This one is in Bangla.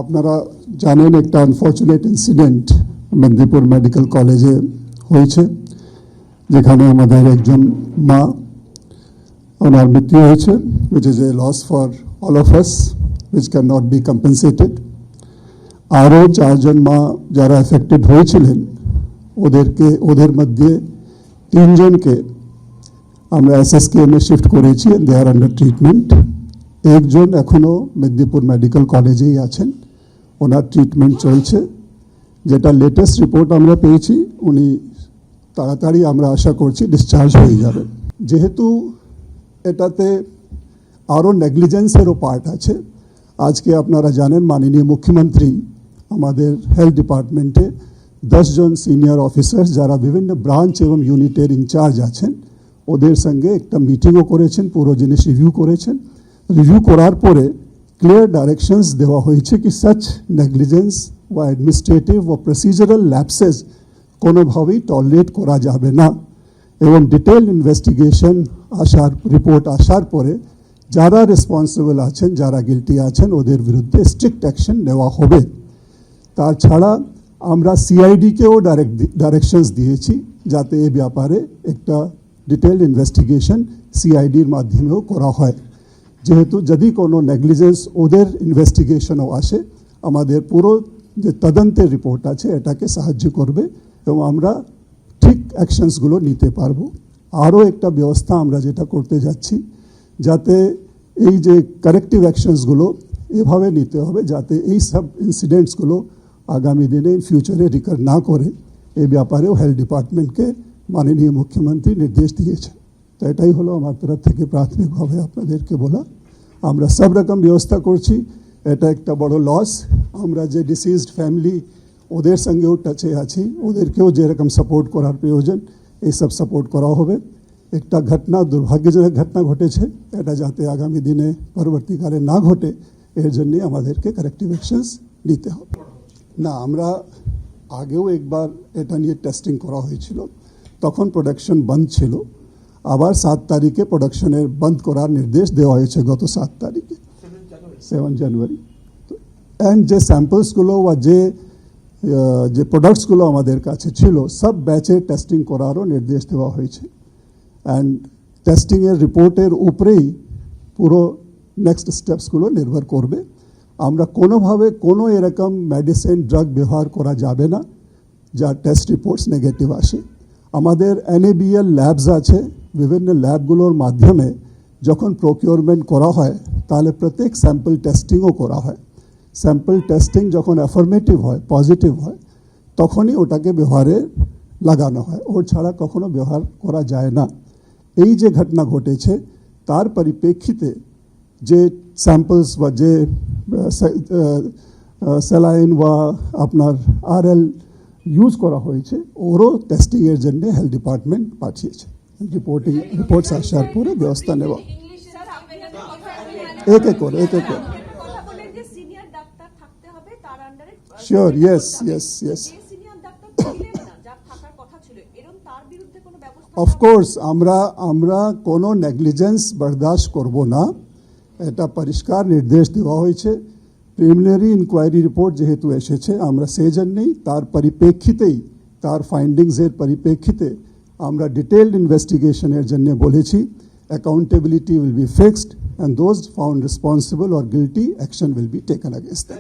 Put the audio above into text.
আপনারা জানেন একটা আনফর্চুনেট ইনসিডেন্ট মেদিনীপুর মেডিকেল কলেজে হয়েছে, যেখানে আমাদের একজন মা ওনার মৃত্যু হয়েছে, which is a loss for all of us, which cannot be compensated. আরও 4 জন মা যারা এফেক্টেড হয়েছিলেন ওদের মধ্যে 3 জনকে আমরা SSKM-এ শিফট করেছি, and they are under treatment. একজন এখনও মেদিনীপুর মেডিকেল কলেজেই আছেন, ওনার ট্রিটমেন্ট চলছে। যেটা লেটেস্ট রিপোর্ট আমরা পেয়েছি, উনি তাড়াতাড়ি আমরা আশা করছি ডিসচার্জ হয়ে যাবেন। যেহেতু এটাতে আরও নেগলিজেন্সেরও পার্ট আছে, আজকে আপনারা জানেন মাননীয় মুখ্যমন্ত্রী আমাদের হেলথ ডিপার্টমেন্টে 10 জন সিনিয়র অফিসার্স যারা বিভিন্ন ব্রাঞ্চ এবং ইউনিটের ইনচার্জ আছেন ওদের সঙ্গে একটা মিটিংও করেছেন, পুরো জিনিস রিভিউ করেছেন। রিভিউ করার পরে ক্লিয়ার ডাইরেকশনস দেওয়া হয়েছে কি সাচ নেগলিজেন্স বা অ্যাডমিনিস্ট্রেটিভ ও প্রসিজারাল ল্যাপসেস কোনোভাবেই টলারেট করা যাবে না, এবং ডিটেল ইনভেস্টিগেশন রিপোর্ট আসার পরে যারা রেসপন্সিবল আছেন, যারা গিলটি আছেন ওদের বিরুদ্ধে স্ট্রিক্ট অ্যাকশন নেওয়া হবে। তাছাড়া আমরা সিআইডিকেও ডাইরেকশনস দিয়েছি যাতে এ ব্যাপারে একটা ডিটেল ইনভেস্টিগেশন সিআইডির মাধ্যমেও করা হয়, যেহেতু যদি কোনো নেগলিজেন্স ওদের ইনভেস্টিগেশনও আসে আমাদের পুরো যে তদন্তের রিপোর্ট আছে এটাকে সাহায্য করবে এবং আমরা ঠিক অ্যাকশনসগুলো নিতে পারবো। আরও একটা ব্যবস্থা আমরা যেটা করতে যাচ্ছি, যাতে এই যে কারেক্টিভ অ্যাকশনসগুলো এভাবে নিতে হবে যাতে এই সব ইনসিডেন্টসগুলো আগামী দিনে ফিউচারে রিকার না করে, এই ব্যাপারেও হেলথ ডিপার্টমেন্টকে মাননীয় মুখ্যমন্ত্রী নির্দেশ দিয়েছেন। তো এটাই হলো আমার তরফ থেকে প্রাথমিকভাবে আপনাদেরকে বলা। আমরা সব রকম ব্যবস্থা করছি, এটা একটা বড় লস। আমরা যে ডিসিজড ফ্যামিলি ওদের সঙ্গেও টাচে আছি, ওদেরকেও যেরকম সাপোর্ট করার প্রয়োজন এই সব সাপোর্ট করা হবে। একটা ঘটনা দুর্ভাগ্যজনক ঘটনা ঘটেছে, এটা যাতে আগামী দিনে পরবর্তীকালে না ঘটে এর জন্যে আমাদেরকে কারেক্টিভ অ্যাকশনস নিতে হবে। না, আমরা আগেও একবার এটা নিয়ে টেস্টিং করা হয়েছিল, তখন প্রোডাকশন বন্ধ ছিল। আবার 7 তারিখে প্রোডাকশনের বন্ধ করার নির্দেশ দেওয়া হয়েছে, গত 7 তারিখে 7 জানুয়ারি। অ্যান্ড যে স্যাম্পলসগুলো বা যে প্রোডাক্টসগুলো আমাদের কাছে ছিল সব ব্যাচে টেস্টিং করারও নির্দেশ দেওয়া হয়েছে। অ্যান্ড টেস্টিংয়ের রিপোর্টের উপরেই পুরো নেক্সট স্টেপসগুলো নির্ভর করবে। আমরা কোনোভাবে কোনো এরকম মেডিসিন ড্রাগ ব্যবহার করা যাবে না যা টেস্ট রিপোর্টস নেগেটিভ আসে। আমাদের NABL ল্যাবস আছে, বিভিন্ন ল্যাবগুলোর মাধ্যমে যখন প্রকিউরমেন্ট করা হয় তাহলে প্রত্যেক স্যাম্পল টেস্টিংও করা হয়। স্যাম্পল টেস্টিং যখন অ্যাফার্মেটিভ হয়, পজিটিভ হয়, তখনই ওটাকে ব্যবহারে লাগানো হয়, ওর ছাড়া কখনো ব্যবহার করা যায় না। এই যে ঘটনা ঘটেছে তার পরিপ্রেক্ষিতে যে স্যাম্পলস বা যে স্যালাইন বা আপনার RL ইউজ করা হয়েছে ওরও টেস্টিংয়ের জন্য হেলথ ডিপার্টমেন্ট পাঠিয়েছে। রিপোর্টস আসার পরে ব্যবস্থা নেওয়া এক এক করে শিওর। ইয়েস অফকোর্স আমরা কোনো নেগলিজেন্স বরদাস্ত করব না, এটা পরিষ্কার নির্দেশ দেওয়া হয়েছে। প্রিলিমিনারি ইনকোয়ারি রিপোর্ট যেহেতু এসেছে আমরা সেই জন্যেই তার পরিপ্রেক্ষিতেই, তার ফাইন্ডিংসের পরিপ্রেক্ষিতে আমরা ডিটেলড ইনভেস্টিগেশনের জন্য বলেছি। Accountability will be fixed and those found responsible or guilty, action will be taken against them.